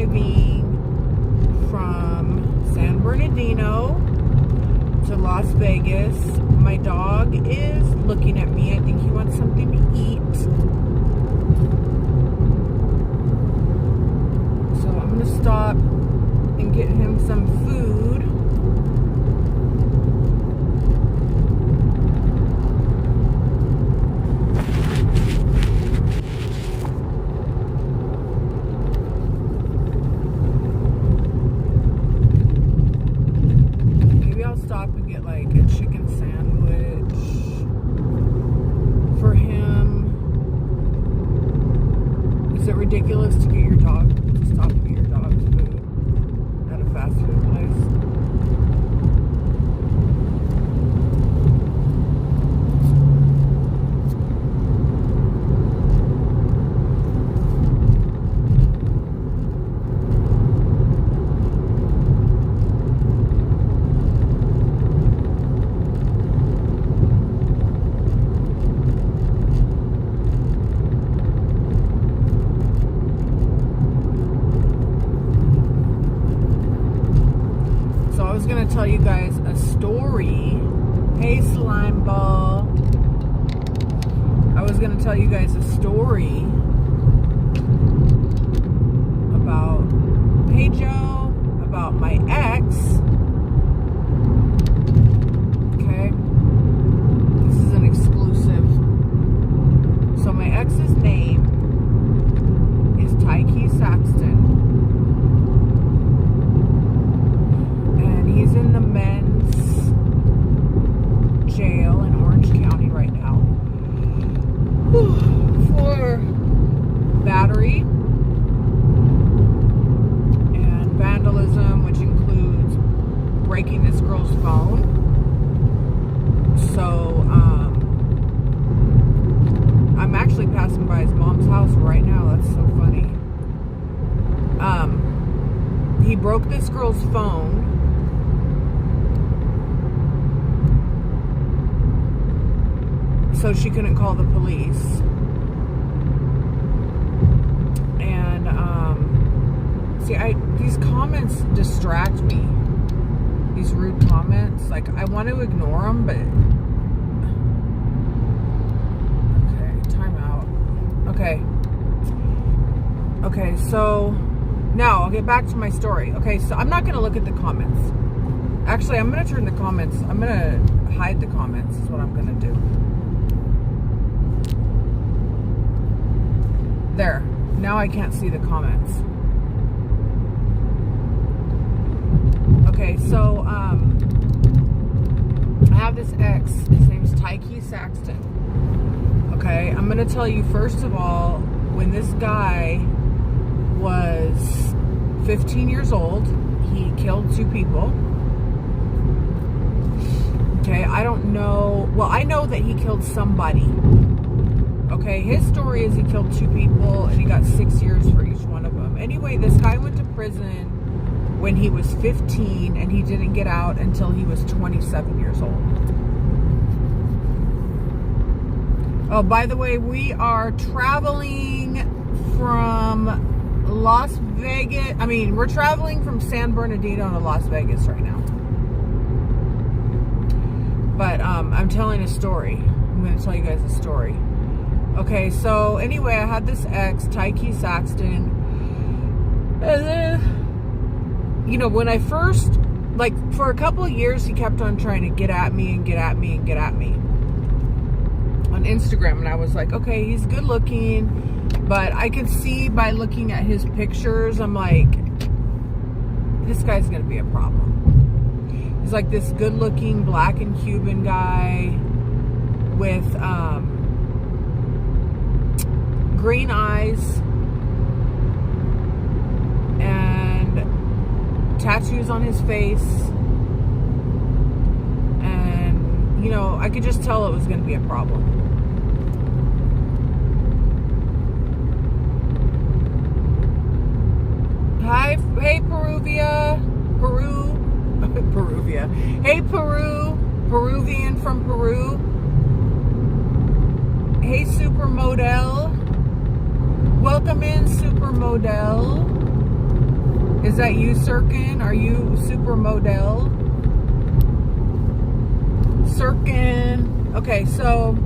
driving from San Bernardino to Las Vegas. My dog is looking at me. I think he wants something to eat. So I'm going to stop and get him some food. Stop and get like a chicken sandwich for him. Is it ridiculous to get your dog to stop and get your dog's food at a fast food place? I was going to tell you guys a story. Hey, slime ball. I was going to tell you guys a story about, hey Joe, about my ex. Okay. This is an exclusive. So my ex's name is Tyke Saxton. He's in the men's jail in Orange County right now for battery and vandalism, which includes breaking this girl's phone. So I'm actually passing by his mom's house right now. That's so funny. He broke this girl's phone. So she couldn't call the police. And see, these comments distract me. These rude comments, like I want to ignore them, but okay, time out. Okay, so now I'll get back to my story. Okay, so I'm not going to look at the comments. Actually, I'm going to turn the comments. I'm going to hide the comments. Is what I'm going to do. There. Now I can't see the comments. Okay, so I have this ex. His name's Tyke Saxton. Okay, I'm gonna tell you first of all, when this guy was 15 years old, he killed 2 people. Okay, I don't know. Well, I know that he killed somebody. Okay, his story is he killed 2 people and he got 6 years for each one of them. Anyway, this guy went to prison when he was 15 and he didn't get out until he was 27 years old. Oh, by the way, we are traveling from Las Vegas. I mean, we're traveling from San Bernardino to Las Vegas right now. But I'm telling a story. I'm going to tell you guys a story. Okay, so anyway, I had this ex, Tyke Saxton. And then, you know, when I first, like, for a couple of years, he kept on trying to get at me and get at me and get at me on Instagram. And I was like, okay, he's good looking. But I could see by looking at his pictures, I'm like, this guy's going to be a problem. He's like this good looking black and Cuban guy with, green eyes and tattoos on his face, and you know, I could just tell it was going to be a problem. Hi, hey Peruvia, Peruvia. Hey Peruvian from Peru. Hey supermodel. Welcome in, supermodel. Is that you, Sirkin? Are you Supermodel? Sirkin. Okay, so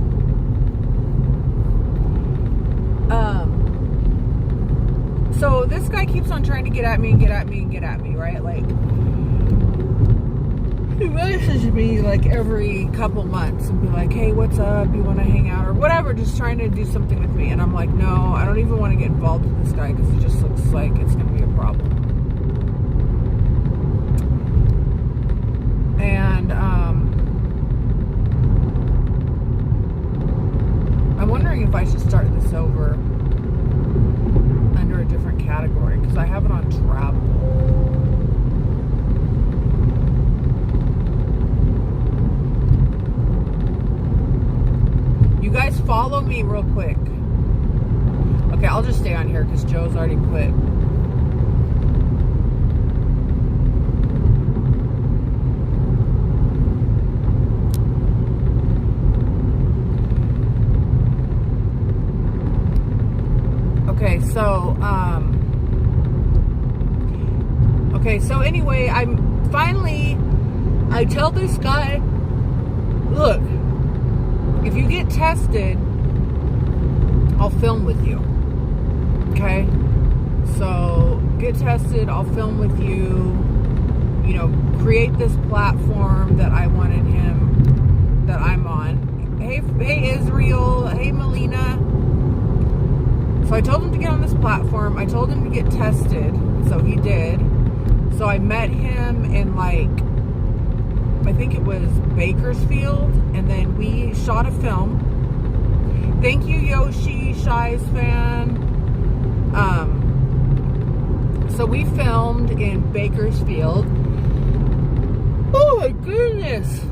so this guy keeps on trying to get at me, right? Like, he messages me like every couple months and be like, hey, what's up? You want to hang out or whatever? Just trying to do something with me. And I'm like, no, I don't even want to get involved with this guy because he just looks like it's going to be a problem. And I'm wondering if I should start this over under a different category because I have it on travel. You guys follow me real quick. Okay, I'll just stay on here because Joe's already quit. So anyway, I tell this guy, look, if you get tested, I'll film with you. Okay? So get tested, I'll film with you, you know, create this platform that I wanted him, that I'm on. Hey Israel, hey Melina. So I told him to get on this platform. I told him to get tested. So he did. So I met him in like, I think it was Bakersfield. And then we shot a film. Thank you, Yoshi, Shy's fan. So we filmed in Bakersfield. Oh my goodness.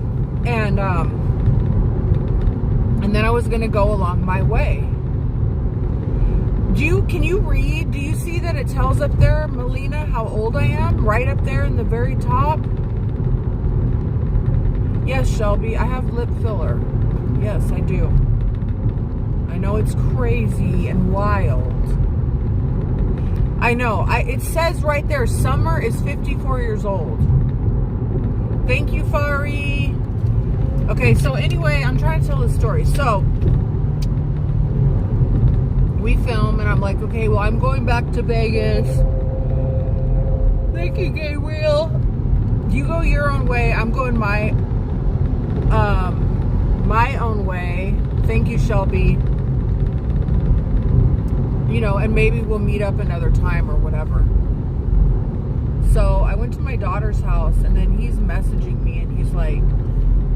And then I was going to go along my way. Can you read? Do you see that it tells up there, Melina, how old I am? Right up there in the very top? Yes, Shelby, I have lip filler. Yes, I do. I know it's crazy and wild. I know. It says right there, Summer is 54 years old. Thank you, Fari. Okay, so anyway, I'm trying to tell the story. So we film, and I'm like, okay, well, I'm going back to Vegas. Thank you, Gabriel. You go your own way. I'm going my own way. Thank you, Shelby. You know, and maybe we'll meet up another time or whatever. So I went to my daughter's house, and then he's messaging me, and he's like,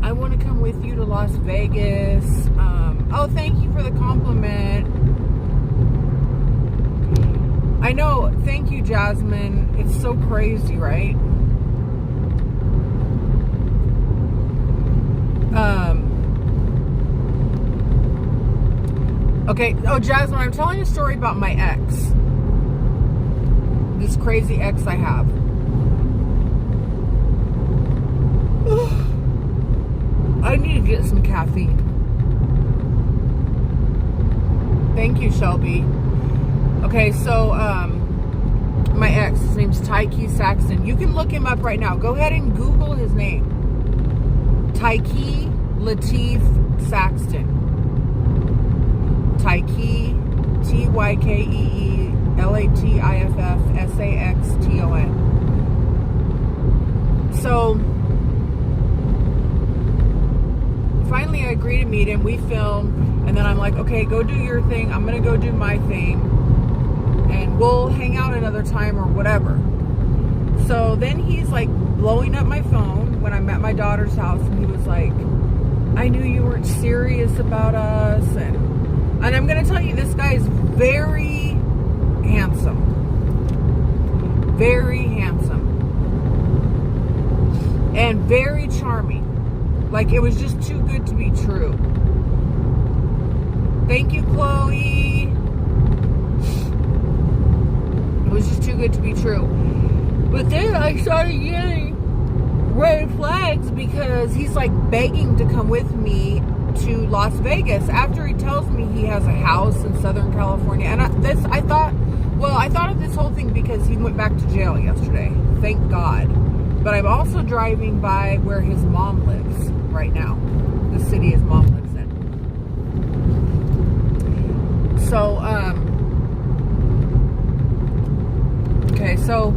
I want to come with you to Las Vegas. Oh, thank you for the compliment. I know. Thank you, Jasmine. It's so crazy, right? Okay. Oh, Jasmine, I'm telling you a story about my ex. This crazy ex I have. I need to get some caffeine. Thank you, Shelby. Okay, so my ex, his name's Tyke Saxton. You can look him up right now. Go ahead and Google his name. Tyke Latif Saxton. Tyke, Tykee Latiff Saxton. So finally I agree to meet him. We film, and then I'm like, okay, go do your thing. I'm gonna go do my thing, and we'll hang out another time or whatever. So then he's like blowing up my phone when I'm at my daughter's house, and he was like, I knew you weren't serious about us. And I'm gonna tell you, this guy is very handsome. Very handsome. And very charming. Like, it was just too good to be true. Thank you, Chloe. It was just too good to be true. But then I started getting red flags because he's like begging to come with me to Las Vegas after he tells me he has a house in Southern California. And I thought, Well, I thought of this whole thing because he went back to jail yesterday. Thank God. But I'm also driving by where his mom lives right now. The city his mom lives in. So, okay, so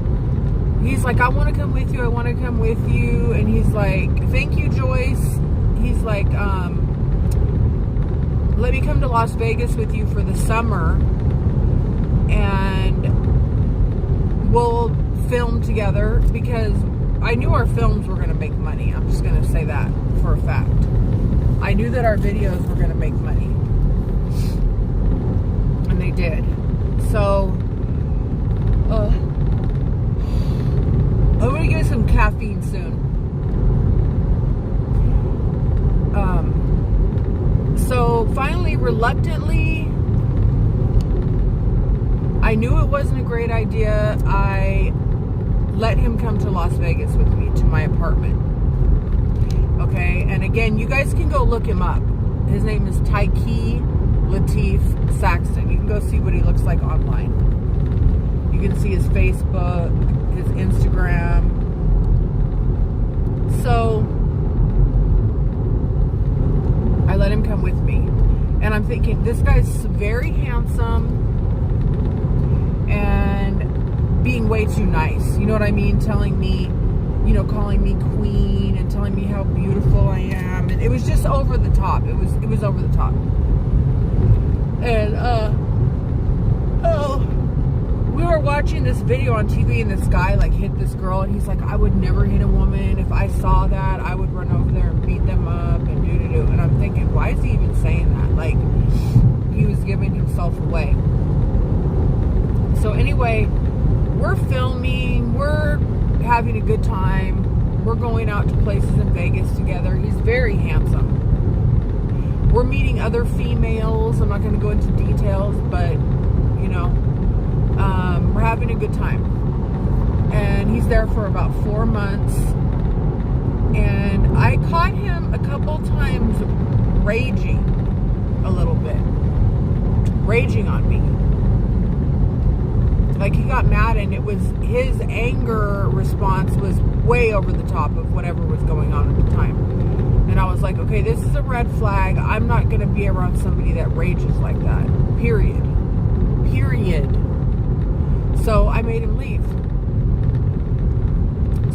he's like, I want to come with you. I want to come with you. And he's like, thank you, Joyce. He's like, let me come to Las Vegas with you for the summer. And we'll film together, because I knew our films were going to make money. I'm just going to say that for a fact. I knew that our videos were going to make money. And they did. So, I'm going to get some caffeine soon. So finally, reluctantly, I knew it wasn't a great idea. I let him come to Las Vegas with me to my apartment. Okay, and again, you guys can go look him up. His name is Tyke Lateef Saxton. You can go see what he looks like online. You can see his Facebook, his Instagram. So I let him come with me. And I'm thinking, this guy's very handsome and being way too nice. You know what I mean? Telling me, you know, calling me queen and telling me how beautiful I am. And it was just over the top. It was over the top. And, we were watching this video on TV, and this guy like hit this girl, and he's like, I would never hit a woman. If I saw that, I would run over there and beat them up and do. And I'm thinking, why is he even saying that? Like, he was giving himself away. So anyway, we're filming, we're having a good time, we're going out to places in Vegas together. He's very handsome. We're meeting other females. I'm not going to go into details, but you know, we're having a good time. And he's there for about 4 months. And I caught him a couple times raging a little bit. Raging on me. Like, he got mad, and it was his anger response was way over the top of whatever was going on at the time. And I was like, okay, this is a red flag. I'm not going to be around somebody that rages like that. Period. So I made him leave.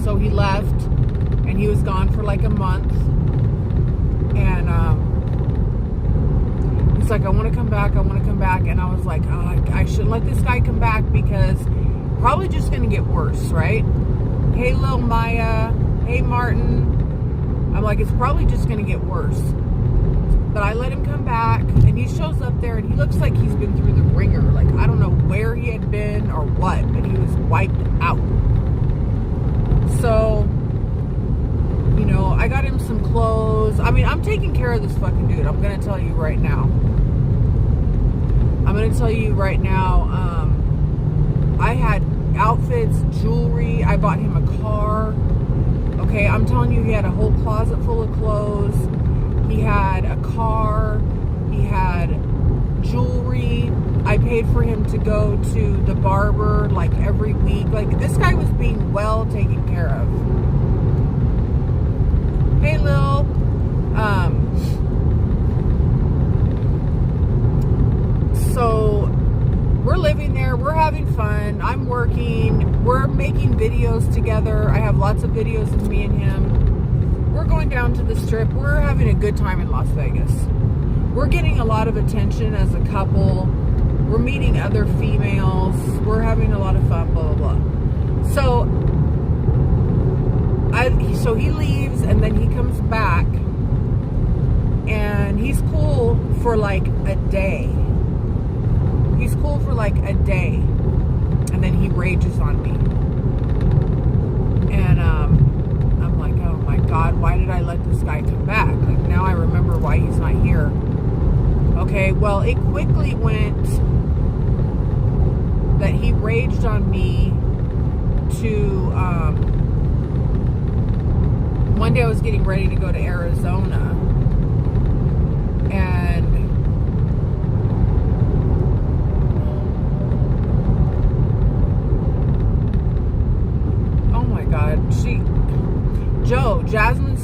So he left, and he was gone for like a month. And he's like, I want to come back. And I was like, oh, I shouldn't let this guy come back, because probably just going to get worse, right? Hey, Lil Maya. Hey, Martin. I'm like, it's probably just going to get worse. But I let him come back, and he shows up there, and he looks like he's been through the ringer. Like, I don't know where he had been or what, but he was wiped out. So, you know, I got him some clothes. I mean, I'm taking care of this fucking dude. I'm going to tell you right now. I had outfits, jewelry. I bought him a car. Okay, I'm telling you, he had a whole closet full of clothes. He had a car. He had jewelry. I paid for him to go to the barber like every week. Like, this guy was being well taken care of. Hey, Lil. So we're living there. We're having fun. I'm working. We're making videos together. I have lots of videos of me and him. We're going down to the Strip. We're having a good time in Las Vegas. We're getting a lot of attention as a couple. We're meeting other females. We're having a lot of fun, blah, blah, blah. So he leaves, and then he comes back, and he's cool for like a day. And then he rages on me. And I'm like, oh my God, why did I let this guy come back? Like, now I remember why he's not here. Okay, well, it quickly went that he raged on me to, one day I was getting ready to go to Arizona, and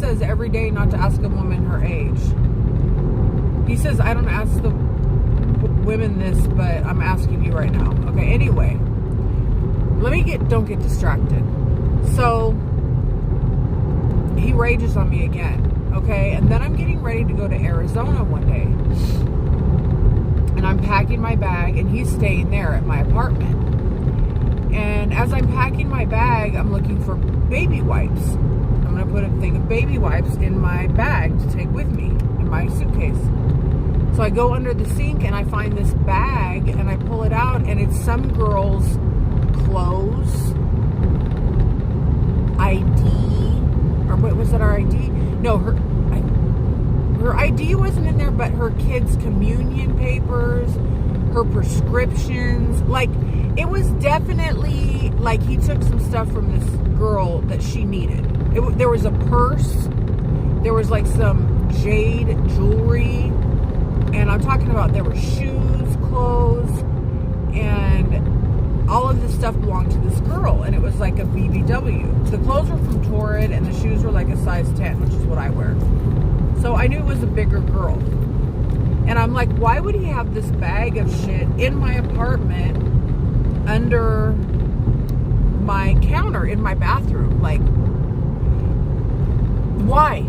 says every day not to ask a woman her age. He says, I don't ask the women this, but I'm asking you right now. Okay, anyway. Don't get distracted. So, he rages on me again. Okay, and then I'm getting ready to go to Arizona one day. And I'm packing my bag, and he's staying there at my apartment. And as I'm packing my bag, I'm looking for baby wipes. I'm going to put a thing of baby wipes in my bag to take with me in my suitcase. So I go under the sink and I find this bag and I pull it out, and it's some girl's clothes, ID, or what was that, our ID? No, her ID wasn't in there, but her kids' communion papers, her prescriptions. Like, it was definitely like he took some stuff from this girl that she needed. There was a purse, there was like some jade jewelry, and I'm talking about there were shoes, clothes, and all of this stuff belonged to this girl, and it was like a BBW. The clothes were from Torrid, and the shoes were like a size 10, which is what I wear. So I knew it was a bigger girl. And I'm like, why would he have this bag of shit in my apartment under my counter in my bathroom? Like, why?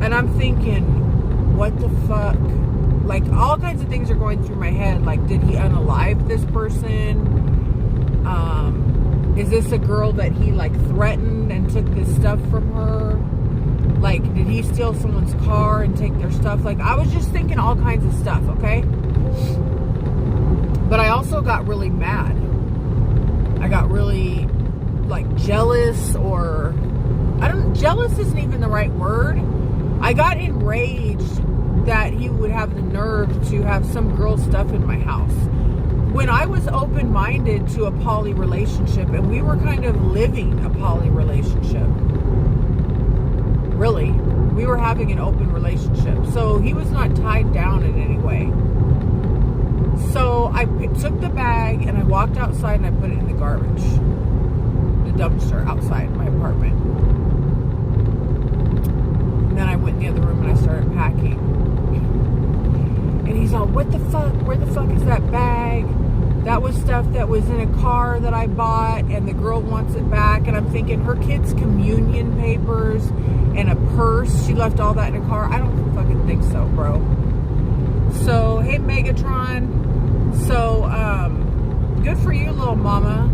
And I'm thinking, what the fuck? Like, all kinds of things are going through my head. Like, did he unalive this person? Is this a girl that he, like, threatened and took this stuff from her? Like, did he steal someone's car and take their stuff? Like, I was just thinking all kinds of stuff, okay? But I also got really mad. I got really, like, jealous, or... jealous isn't even the right word. I got enraged that he would have the nerve to have some girl's stuff in my house. When I was open-minded to a poly relationship, and we were kind of living a poly relationship. Really. We were having an open relationship. So he was not tied down in any way. So I took the bag and I walked outside and I put it in the garbage. The dumpster outside my apartment. And then I went in the other room and I started packing. And he's all, what the fuck? Where the fuck is that bag? That was stuff that was in a car that I bought, and the girl wants it back. And I'm thinking, her kids' communion papers and a purse, she left all that in a car. I don't fucking think so, bro. So, hey, Megatron. So, good for you, little mama.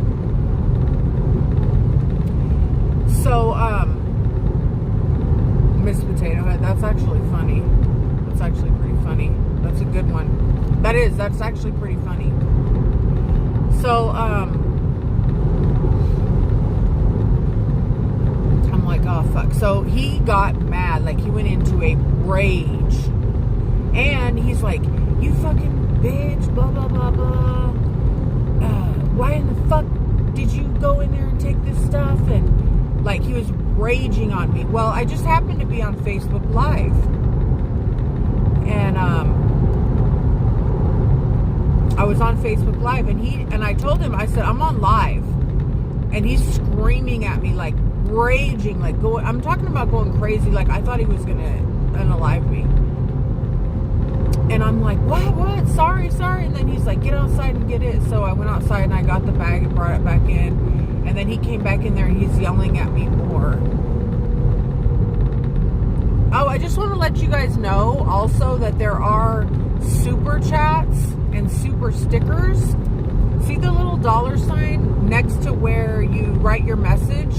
So, Miss Potato Head, that's actually funny. That's actually pretty funny. That's a good one. That's actually pretty funny. So, I'm like, oh, fuck. So, he got mad. Like, he went into a rage. And he's like, you fucking bitch, blah, blah, blah, blah. Why in the fuck did you go in there and take this stuff? And, like, he was raging on me. Well, I just happened to be on Facebook Live. And, I was on Facebook Live, and I told him, I said, I'm on live. And he's screaming at me, like, raging, like, I'm talking about going crazy, like, I thought he was going to unalive me. And I'm like, what? Sorry. And then he's like, get outside and get it. So I went outside and I got the bag and brought it back in. And then he came back in there and he's yelling at me more. Oh, I just want to let you guys know also that there are super chats and super stickers. See the little $sign next to where you write your message?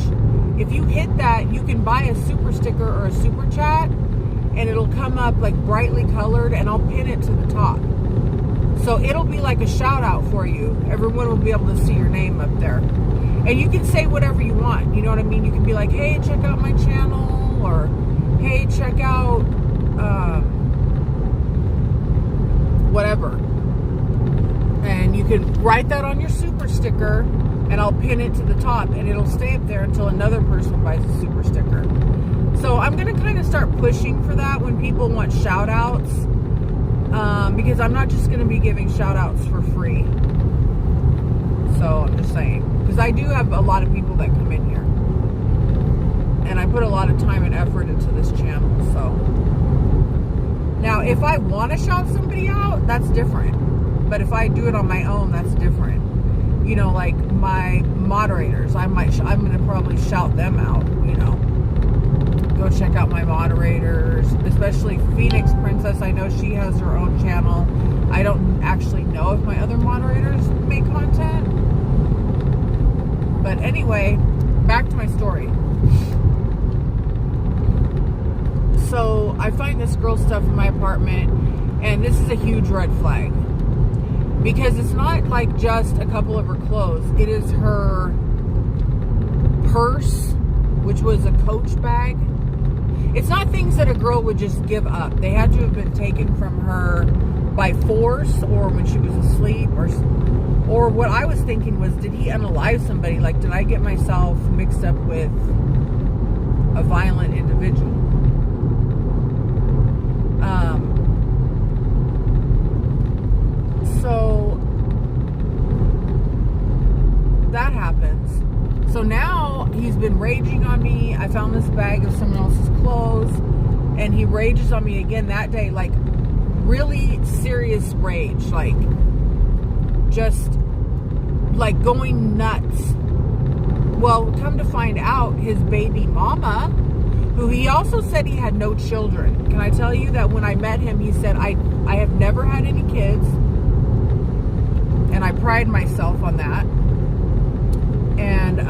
If you hit that, you can buy a super sticker or a super chat, and it'll come up like brightly colored, and I'll pin it to the top. So it'll be like a shout out for you. Everyone will be able to see your name up there. And you can say whatever you want. You know what I mean? You can be like, hey, check out my channel, or hey, check out whatever. And you can write that on your super sticker, and I'll pin it to the top, and it'll stay up there until another person buys a super sticker. So I'm going to kind of start pushing for that when people want shout outs, because I'm not just going to be giving shout outs for free. So I'm just saying, because I do have a lot of people that come in here, And I put a lot of time and effort into this channel. So now if I want to shout somebody out, that's different. But if I do it on my own, that's different. You know, like my moderators, I'm going to probably shout them out, you know. Go check out my moderators, especially Phoenix Princess. I know she has her own channel. I don't actually know if my other moderators make content. But anyway, back to my story. So I find this girl's stuff in my apartment, and this is a huge red flag. Because it's not like just a couple of her clothes. It is her purse, which was a Coach bag. It's not things that a girl would just give up. They had to have been taken from her by force, or when she was asleep, or what I was thinking was, did he unalive somebody? Like, did I get myself mixed up with a violent individual? So that happens. So now he's been raging on me. I found this bag of someone else's clothes, and he rages on me again that day, like really serious rage, like just like going nuts. Well, come to find out, his baby mama, who he also said he had no children. Can I tell you that when I met him, he said, I have never had any kids, and I pride myself on that. And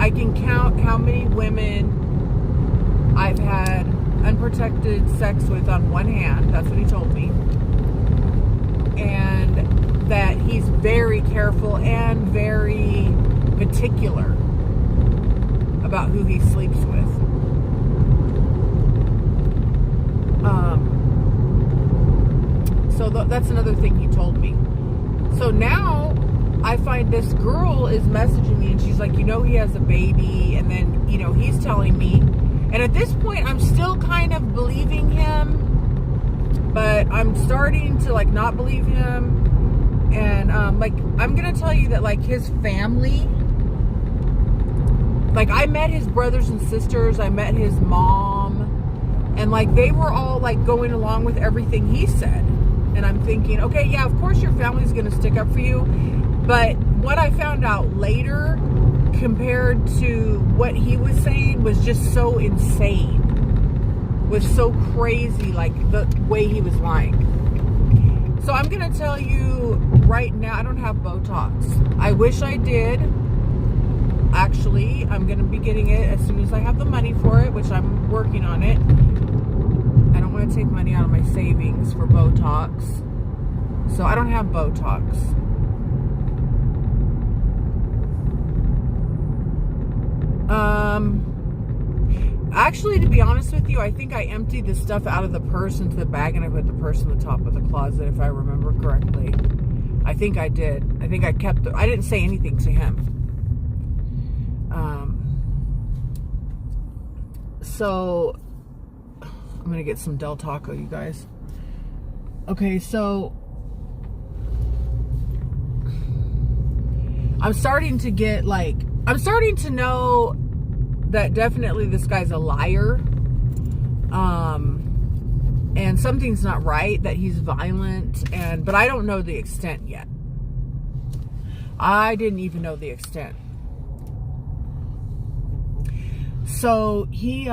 I can count how many women I've had unprotected sex with on one hand. That's what he told me. And that he's very careful and very particular about who he sleeps with. So that's another thing he told me. So now I find this girl is messaging me, and she's like, you know, he has a baby, and then, you know, he's telling me, and at this point I'm still kind of believing him, but I'm starting to like not believe him. And like, I'm gonna tell you that like his family, like I met his brothers and sisters, I met his mom, and like they were all like going along with everything he said. And I'm thinking, okay, yeah, of course your family's gonna stick up for you. But what I found out later, compared to what he was saying, was just so insane. Was so crazy, like the way he was lying. So I'm going to tell you right now, I don't have Botox. I wish I did. Actually, I'm going to be getting it as soon as I have the money for it, which I'm working on it. I don't want to take money out of my savings for Botox. So I don't have Botox. Actually, to be honest with you, I think I emptied the stuff out of the purse into the bag, and I put the purse in the top of the closet, if I remember correctly. I think I did. I think I kept I didn't say anything to him. So I'm gonna get some Del Taco, you guys. Okay, so I'm starting to know that definitely this guy's a liar. And something's not right, that he's violent, but I don't know the extent yet. I didn't even know the extent. So he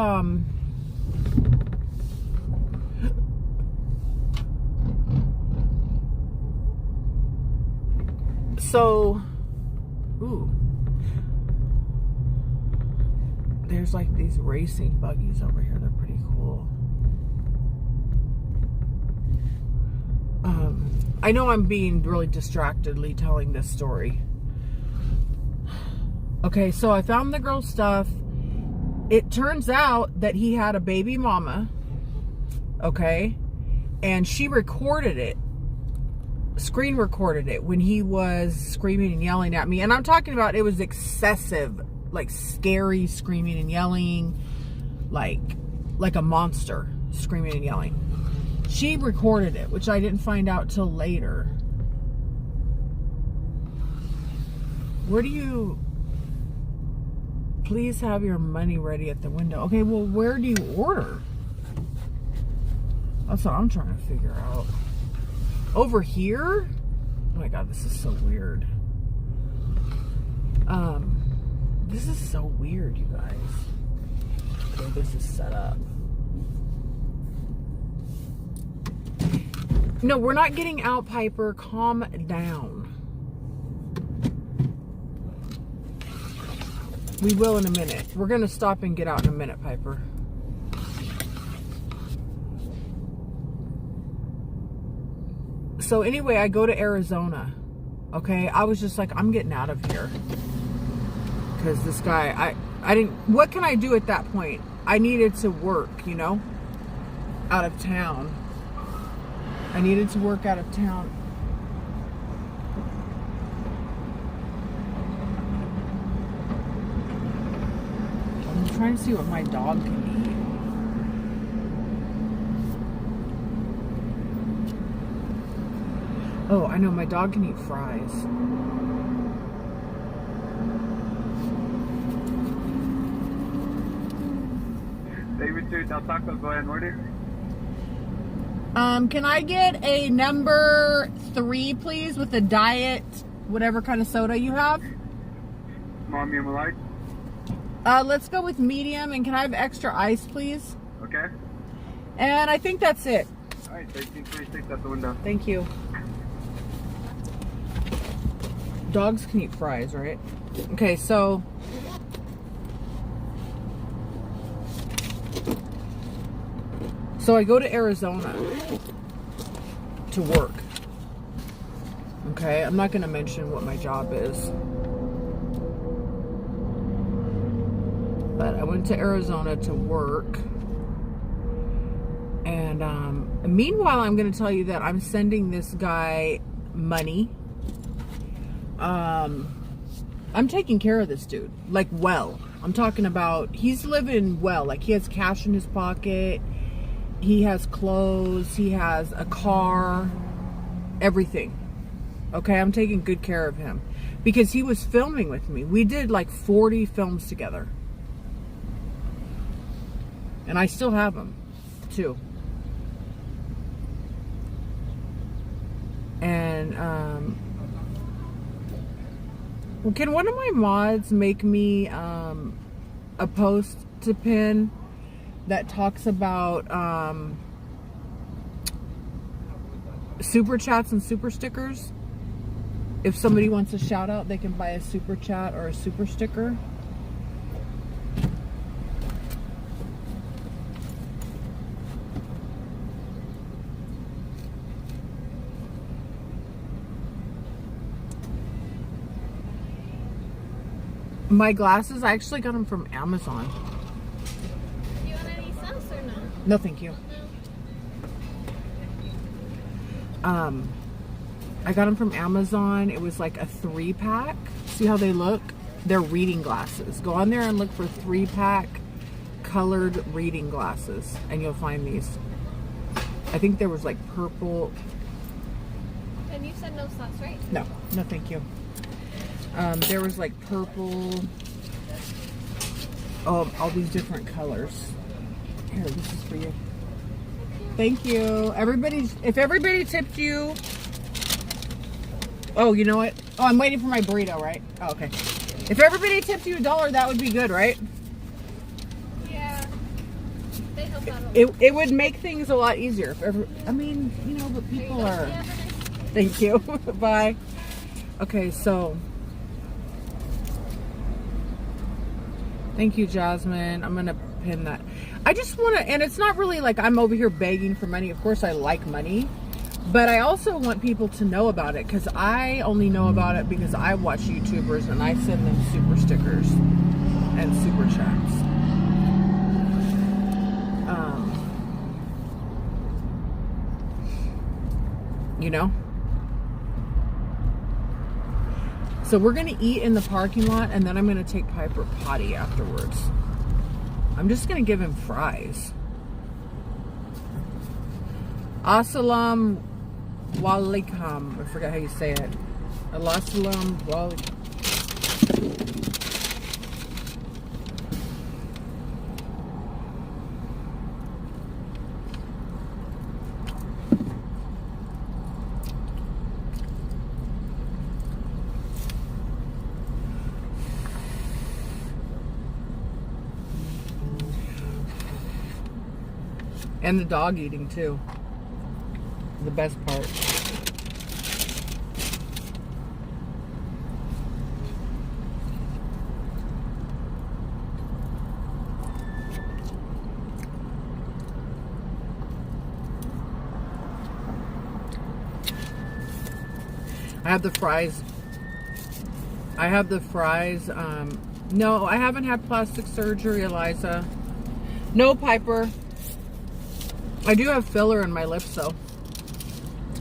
there's like these racing buggies over here. They're pretty cool. I know I'm being really distractedly telling this story. Okay, so I found the girl's stuff. It turns out that he had a baby mama. Okay, and she recorded it. Screen recorded it when he was screaming and yelling at me. And I'm talking about, it was excessive, like scary screaming and yelling, like a monster screaming and yelling. She recorded it, which I didn't find out till later. Where do you... Please have your money ready at the window. Okay, well, where do you order? That's what I'm trying to figure out. Over here? Oh my God, this is so weird. This is so weird, you guys. The way this is set up. No, we're not getting out, Piper. Calm down. We will in a minute. We're going to stop and get out in a minute, Piper. So anyway, I go to Arizona. Okay, I was just like, I'm getting out of here. Because this guy, I didn't, what can I do at that point? I needed to work, you know, out of town. I needed to work out of town. I'm trying to see what my dog can eat. Oh, I know, my dog can eat fries. David, Del Taco, go ahead and order. Can I get a number 3, please, with a diet, whatever kind of soda you have? Small, medium, or large? Let's go with medium, and can I have extra ice, please? Okay. And I think that's it. All right, 1326 at the window. Thank you. Dogs can eat fries, right? Okay, so I go to Arizona to work. Okay, I'm not going to mention what my job is. But I went to Arizona to work. And meanwhile, I'm going to tell you that I'm sending this guy money. I'm taking care of this dude. Like, well. I'm talking about, he's living well. Like, he has cash in his pocket. He has clothes. He has a car. Everything. Okay, I'm taking good care of him. Because he was filming with me. We did like 40 films together. And I still have them, too. And, can one of my mods make me a post to pin that talks about super chats and super stickers? If somebody wants a shout out, they can buy a super chat or a super sticker. My glasses, I actually got them from Amazon. Do you want any sauce or no? No, thank you. No. I got them from Amazon. It was like a 3-pack. See how they look? They're reading glasses. Go on there and look for 3-pack colored reading glasses, and you'll find these. I think there was like purple. And you said no sauce, right? No, thank you. There was like purple. Oh, all these different colors. Here, this is for you. Thank you. If everybody tipped you. Oh, you know what? Oh, I'm waiting for my burrito, right? Oh, okay. If everybody tipped you $1, that would be good, right? Yeah. They help out a lot. It would make things a lot easier. I mean, you know, but people are. Thank you. Bye. Okay, so. Thank you, Jasmine. I'm going to pin that. I just want to, and it's not really like I'm over here begging for money. Of course, I like money. But I also want people to know about it, because I only know about it because I watch YouTubers and I send them super stickers and super chats. You know? So we're going to eat in the parking lot, and then I'm going to take Piper potty afterwards. I'm just going to give him fries. Assalamu alaikum. I forgot how you say it. Assalamu alaikum. And the dog eating too. The best part. I have the fries. No, I haven't had plastic surgery, Eliza. No, Piper. I do have filler in my lips, though.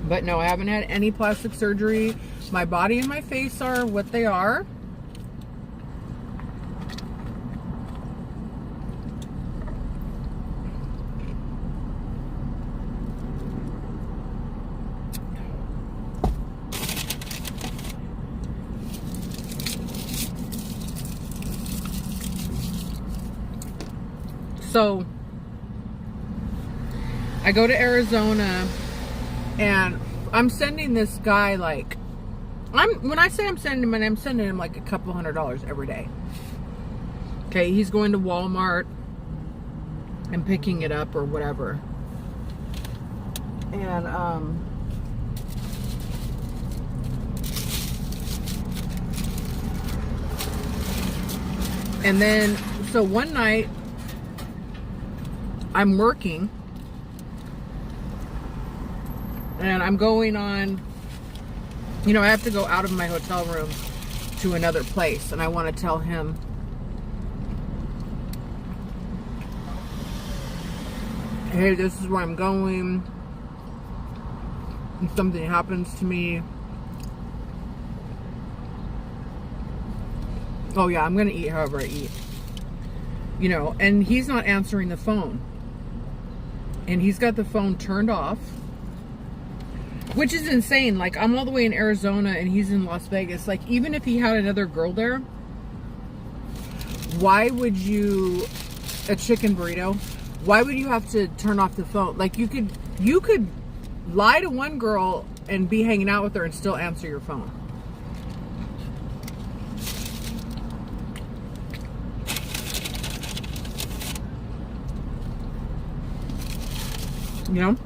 But no, I haven't had any plastic surgery. My body and my face are what they are. So I go to Arizona and I'm sending this guy like, when I say I'm sending him, I'm sending him like a couple $100 every day. Okay, he's going to Walmart and picking it up or whatever. And then, so one night I'm working and I'm going on, you know, I have to go out of my hotel room to another place, and I want to tell him, hey, this is where I'm going. If something happens to me, oh yeah, I'm gonna eat however I eat. You know, and he's not answering the phone. And he's got the phone turned off. Which is insane. Like, I'm all the way in Arizona and he's in Las Vegas. Like, even if he had another girl there, why would you, a chicken burrito, why would you have to turn off the phone? Like, you could lie to one girl and be hanging out with her and still answer your phone. You know?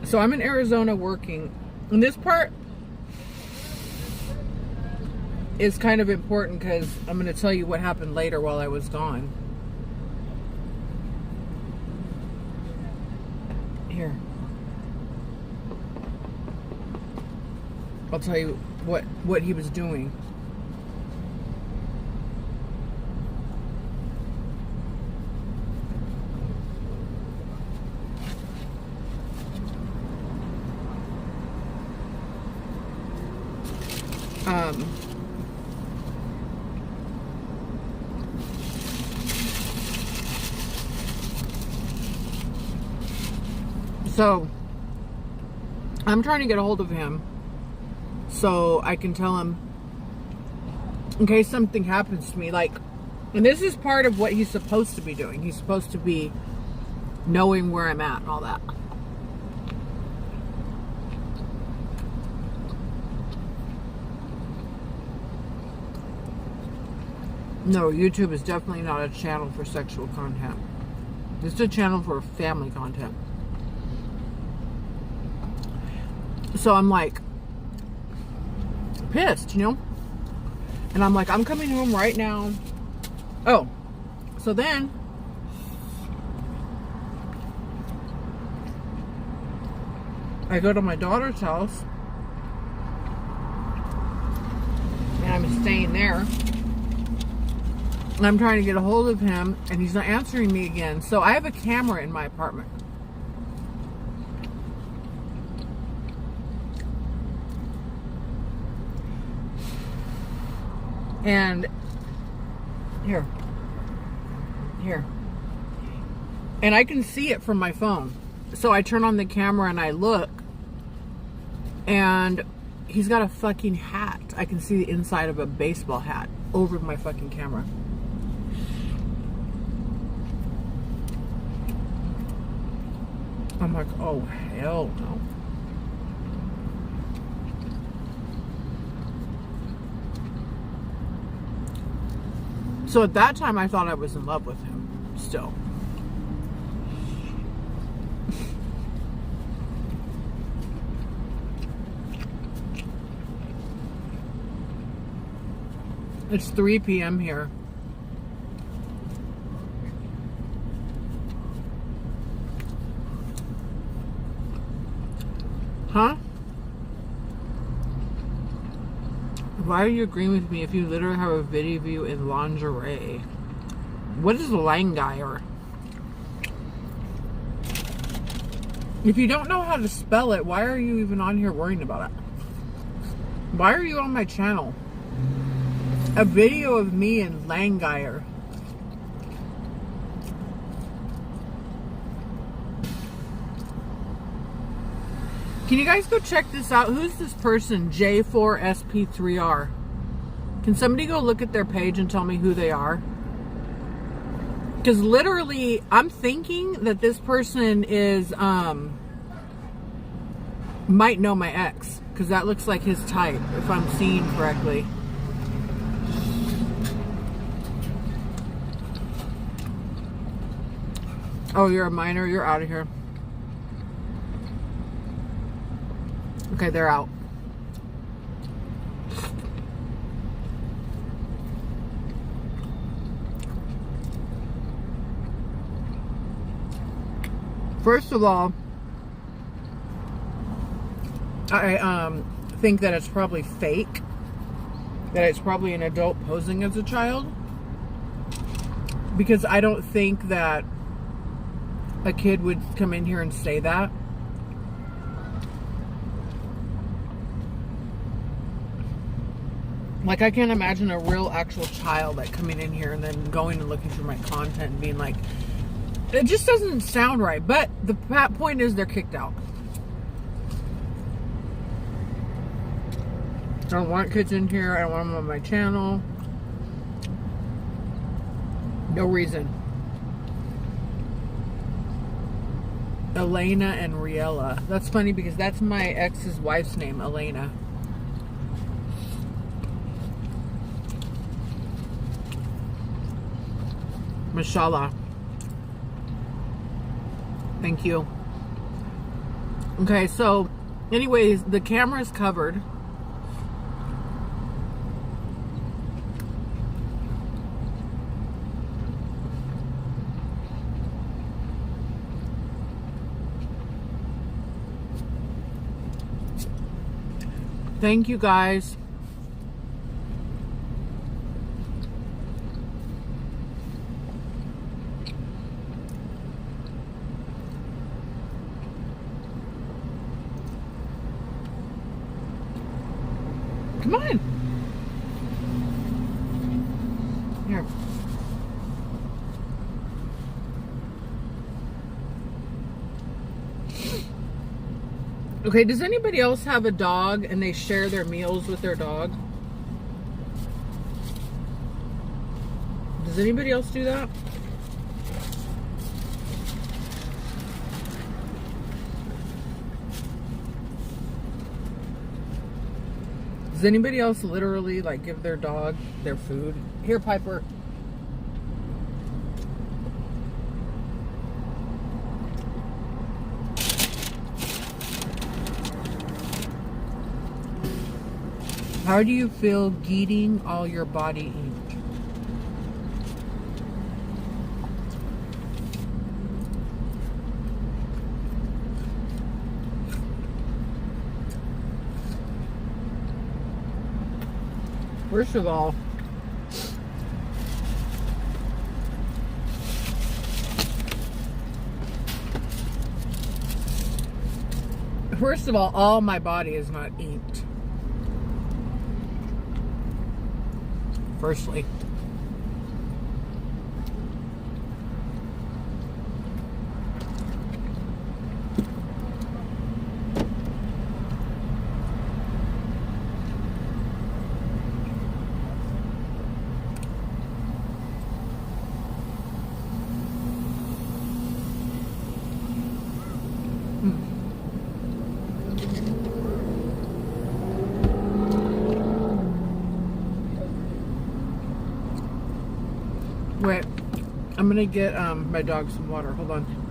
So I'm in Arizona working. And this part is kind of important because I'm going to tell you what happened later while I was gone. Here. I'll tell you what he was doing. So I'm trying to get a hold of him so I can tell him in case something happens to me. Like, and this is part of what he's supposed to be doing. He's supposed to be knowing where I'm at and all that. No, YouTube is definitely not a channel for sexual content. It's a channel for family content. So I'm like pissed, you know? And I'm like, I'm coming home right now. Oh, so then I go to my daughter's house and I'm staying there. And I'm trying to get a hold of him and he's not answering me again. So I have a camera in my apartment. And here, and I can see it from my phone. So I turn on the camera and I look, and he's got a fucking hat. I can see the inside of a baseball hat over my fucking camera. I'm like, oh hell no. So at that time, I thought I was in love with him still. It's 3 p.m. here. Huh? Why are you agreeing with me if you literally have a video of you in lingerie? What is Langire? If you don't know how to spell it, why are you even on here worrying about it? Why are you on my channel? A video of me in Langire. Can you guys go check this out? Who's this person? J4SP3R. Can somebody go look at their page and tell me who they are? Because literally, I'm thinking that this person is, might know my ex. Because that looks like his type, if I'm seeing correctly. Oh, you're a minor? You're out of here. Okay, they're out. First of all, I think that it's probably fake. That it's probably an adult posing as a child. Because I don't think that a kid would come in here and say that. Like, I can't imagine a real actual child like coming in here and then going and looking through my content and being like, it just doesn't sound right. But the point is they're kicked out. I don't want kids in here. I don't want them on my channel. No reason. Elena and Riella. That's funny because that's my ex's wife's name, Elena. Mashallah. Thank you. Okay, so anyways, the camera's covered. Thank you guys. Come on. Here. Okay, does anybody else have a dog and they share their meals with their dog? Does anybody else do that? Does anybody else literally like give their dog their food? Here, Piper. How do you feel getting all your body inked? First of all, all my body is not inked. Firstly. I'm gonna get my dog some water. Hold on.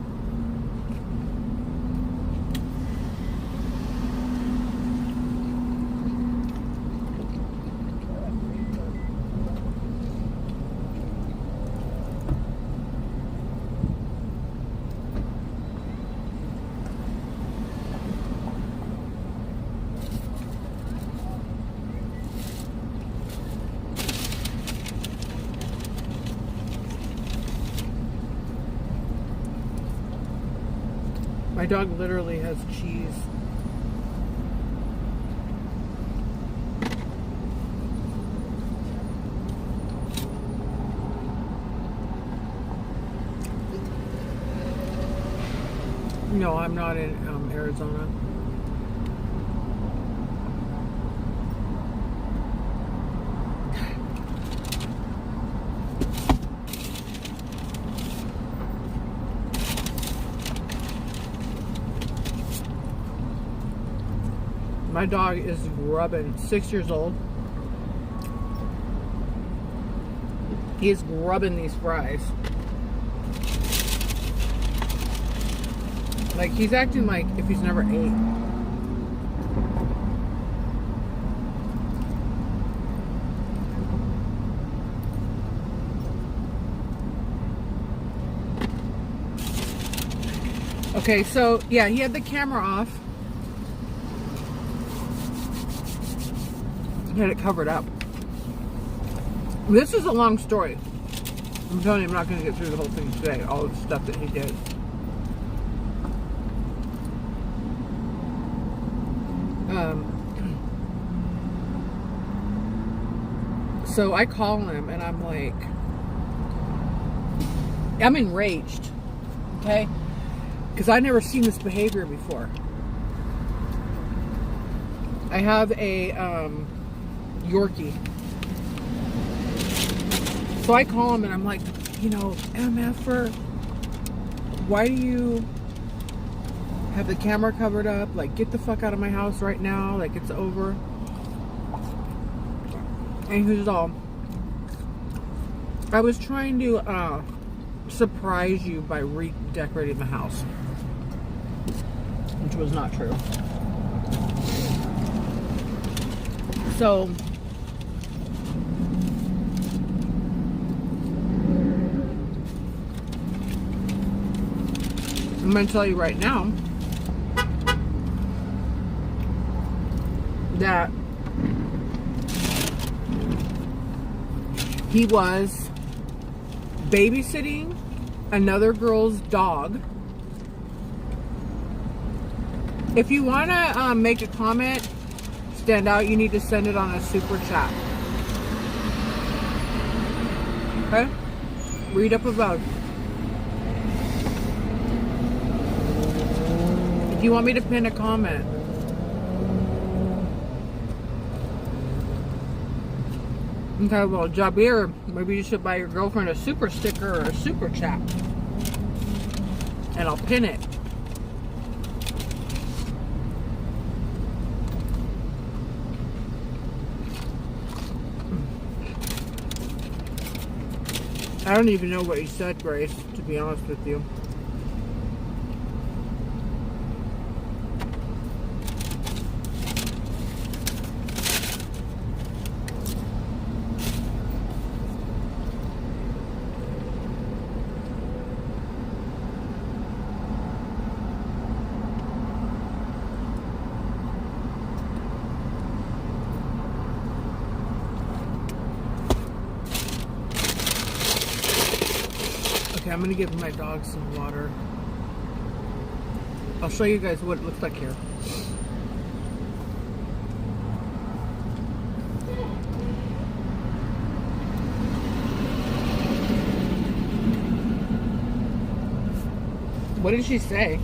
My dog literally has cheese. No, I'm not in Arizona. My dog is grubbing, 6 years old. He is grubbing these fries. Like, he's acting like if he's never ate. Okay, so yeah, he had the camera off. He had it covered up. This is a long story. I'm telling you, I'm not going to get through the whole thing today. All the stuff that he did. So I call him and I'm like, I'm enraged, okay? Because I've never seen this behavior before. I have a Yorkie. So I call him and I'm like, you know, MFer, why do you have the camera covered up? Like, get the fuck out of my house right now. Like, it's over. And he was all, I was trying to surprise you by redecorating the house. Which was not true. So I'm going to tell you right now that he was babysitting another girl's dog. If you want to make a comment, stand out, you need to send it on a super chat. Okay? Read up above. If you want me to pin a comment. Okay, well, Jabir, maybe you should buy your girlfriend a super sticker or a super chat. And I'll pin it. I don't even know what he said, Grace, to be honest with you. I'm gonna give my dog some water. I'll show you guys what it looks like here. What did she say?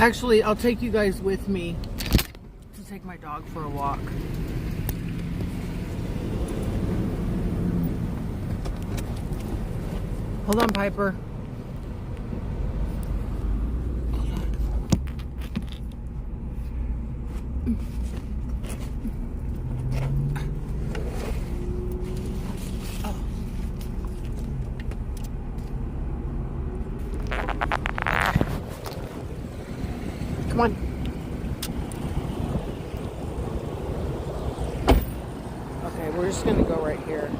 Actually, I'll take you guys with me to take my dog for a walk. Hold on, Piper. Come on. Okay, we're just gonna go right here.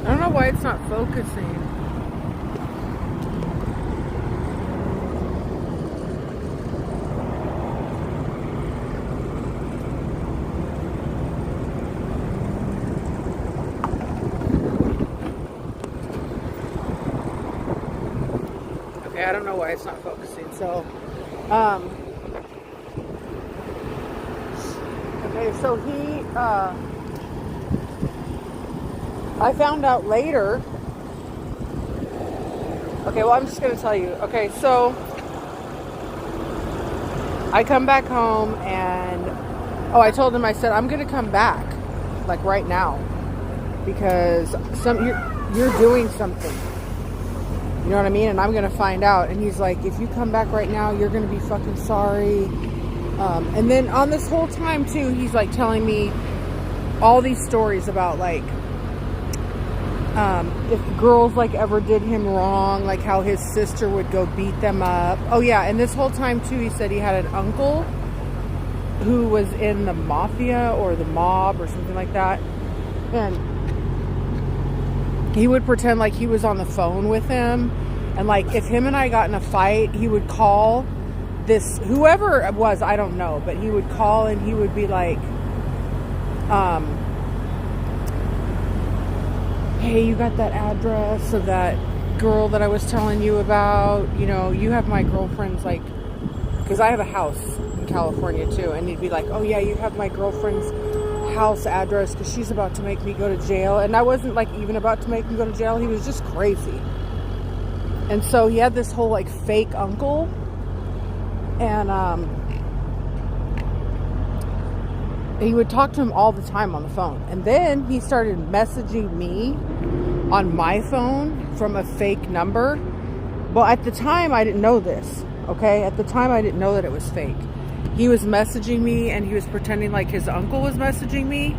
I don't know why it's not focusing. Okay, I don't know why it's not focusing. So, okay, so I found out later. Okay, well, I'm just going to tell you. Okay, so I come back home and, I told him, I said, I'm going to come back, like right now, because you're doing something. You know what I mean? And I'm going to find out. And he's like, if you come back right now, you're going to be fucking sorry. And then on this whole time, too, he's like telling me all these stories about like, if girls like ever did him wrong, like how his sister would go beat them up. Oh yeah, and this whole time too, he said he had an uncle who was in the mafia or the mob or something like that, and he would pretend like he was on the phone with him, and like if him and I got in a fight, he would call this whoever it was, I don't know, but he would call and he would be like, hey, you got that address of that girl that I was telling you about? You know, you have my girlfriend's, like, because I have a house in California too, and he'd be like, oh yeah, you have my girlfriend's house address because she's about to make me go to jail. And I wasn't like even about to make him go to jail. He was just crazy. And so he had this whole like fake uncle, and he would talk to him all the time on the phone. And then he started messaging me on my phone from a fake number. Well, at the time, I didn't know this, okay? At the time, I didn't know that it was fake. He was messaging me, and he was pretending like his uncle was messaging me.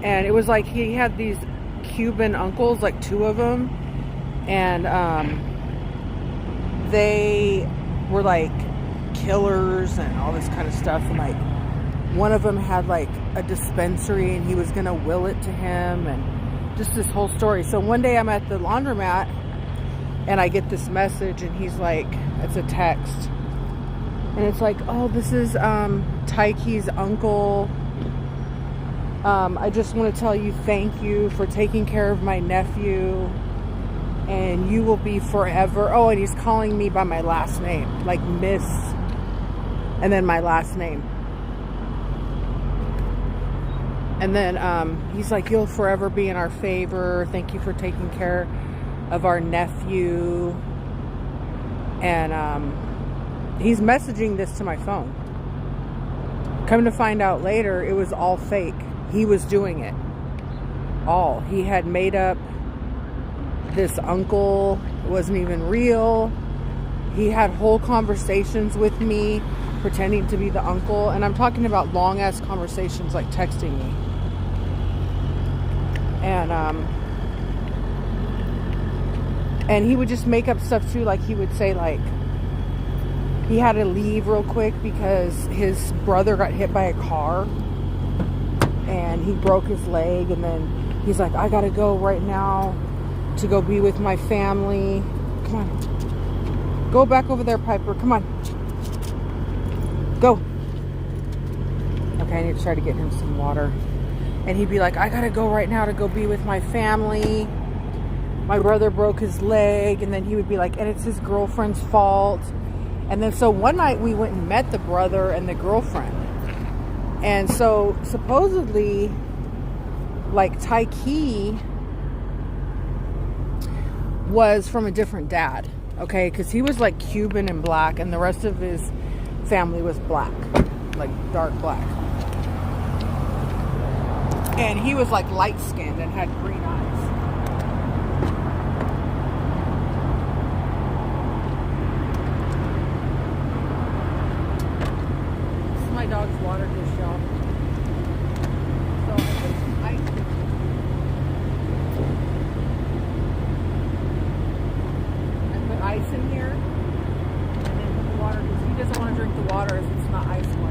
And it was like he had these Cuban uncles, like 2 of them. And they were like killers and all this kind of stuff. And like, one of them had like a dispensary and he was going to will it to him, and just this whole story. So one day I'm at the laundromat and I get this message, and he's like, it's a text. And it's like, oh, this is Taiki's uncle. I just want to tell you thank you for taking care of my nephew. And you will be forever. Oh, and he's calling me by my last name. Like Miss. And then my last name. And then he's like, you'll forever be in our favor. Thank you for taking care of our nephew. And he's messaging this to my phone. Come to find out later, it was all fake. He was doing it. All. He had made up this uncle. It wasn't even real. He had whole conversations with me, pretending to be the uncle. And I'm talking about long ass conversations, like texting me. And he would just make up stuff too. Like he would say like, he had to leave real quick because his brother got hit by a car and he broke his leg, and then he's like, I gotta go right now to go be with my family. Come on. Go back over there, Piper. Come on. Go. Okay, I need to try to get him some water. And he'd be like, I gotta go right now to go be with my family. My brother broke his leg. And then he would be like, and it's his girlfriend's fault. And then so one night we went and met the brother and the girlfriend. And so supposedly, like, Tyke was from a different dad. Okay, because he was like Cuban and black, and the rest of his family was black, like dark black. And he was like light skinned and had green eyes. This is my dog's water dish, y'all. So I put some ice. I put ice in here, and then put the water, because he doesn't want to drink the water if it's not ice water.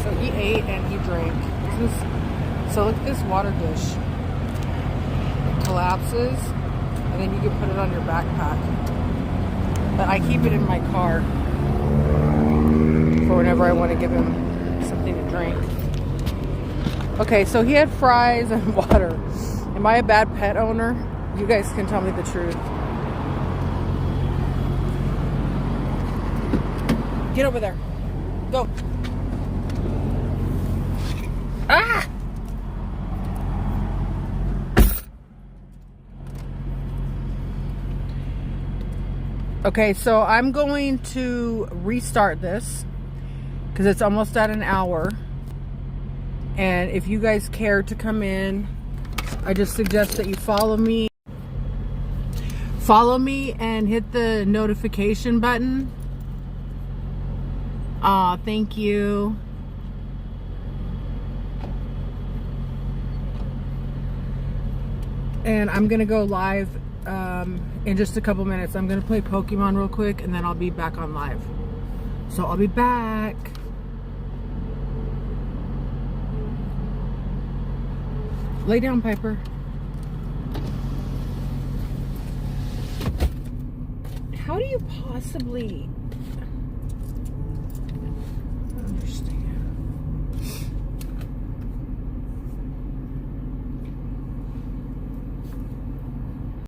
So he ate and he drank. So look at this water dish. It collapses, and then you can put it on your backpack. But I keep it in my car for whenever I want to give him something to drink. Okay, so he had fries and water. Am I a bad pet owner? You guys can tell me the truth. Get over there. Go. Ah! Okay, so I'm going to restart this because it's almost at an hour. And if you guys care to come in, I just suggest that you follow me. Follow me and hit the notification button. Thank you. And I'm gonna go live in just a couple minutes. I'm gonna play Pokemon real quick, and then I'll be back on live. So I'll be back. Lay down, Piper. How do you possibly